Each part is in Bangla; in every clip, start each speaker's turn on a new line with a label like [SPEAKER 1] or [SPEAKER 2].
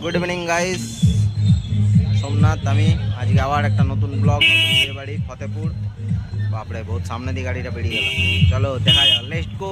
[SPEAKER 1] গুড ইভিনিং গাইস, সোমনাথ আমি আজকে আবার একটা নতুন ব্লগ, নতুন বিয়ে বাড়ি ফতেপুর। বাপরে বহুত সামনে দিয়ে গাড়িটা বেরিয়ে গেল। চলো দেখা যাক, লেটস গো।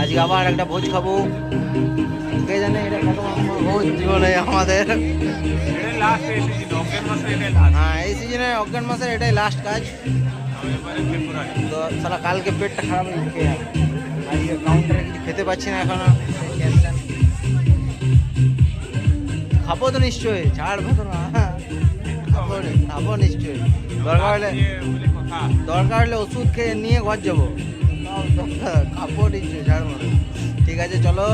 [SPEAKER 1] আজকে আবার একটা ভোজ খাবো। কে জানে এটা কত ভোজ জীবনে আমাদের। হ্যাঁ, এই সিজনে অজ্ঞান মাসের এটাই লাস্ট কাজ। তো সালা কালকে পেটটা খারাপ হয়ে গেছে, আজকে কাউন্টারে কিছু খেতে পাচ্ছি না এখনো। খাবো তো নিশ্চয়ই, ছাড়বো তো না। খাবো নিশ্চয়ই, দরকার হলে ওষুধ খেয়ে নিয়ে ঘর যাবো। খাবো নিশ্চয়ই, ছাড়বো না। ঠিক আছে চলো।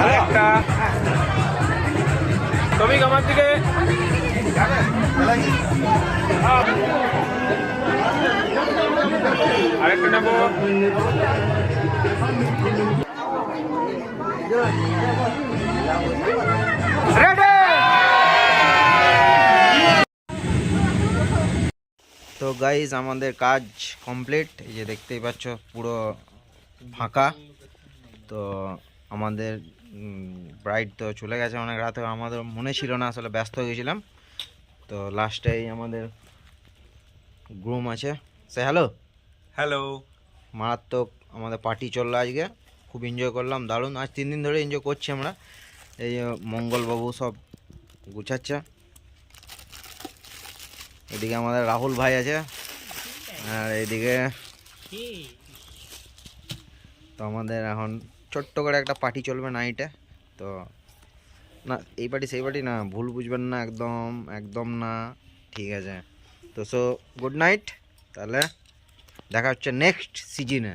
[SPEAKER 2] আরেকটা টমিক আমার দিকে আরেকটা নেবো।
[SPEAKER 1] তো গাইজ আমাদের কাজ কমপ্লিট, এই যে দেখতেই পাচ্ছ পুরো ফাঁকা। তো আমাদের ব্রাইড তো চলে গেছে অনেক রাতে, আমাদের মনে ছিল না, আসলে ব্যস্ত হয়ে গেছিলাম। তো লাস্টেই আমাদের গ্রুম আছে, সে হ্যালো।
[SPEAKER 2] হ্যালো।
[SPEAKER 1] মারাত্মক আমাদের পার্টি চললো আজকে, খুব এনজয় করলাম, দারুণ। আজ 3 দিন ধরে এনজয় করছি আমরা। এই মঙ্গলবাবু সব গুছাচ্ছে, এদিকে আমাদের রাহুল ভাই আছে, আর এইদিকে তো আমাদের এখন ছোট্ট করে একটা পার্টি চলবে নাইটে। তো না, এই পার্টি সেই পার্টি না, ভুল বুঝবেন না, একদম একদম না, ঠিক আছে। তো সো গুড নাইট, তাহলে দেখা হচ্ছে নেক্সট সিজনে।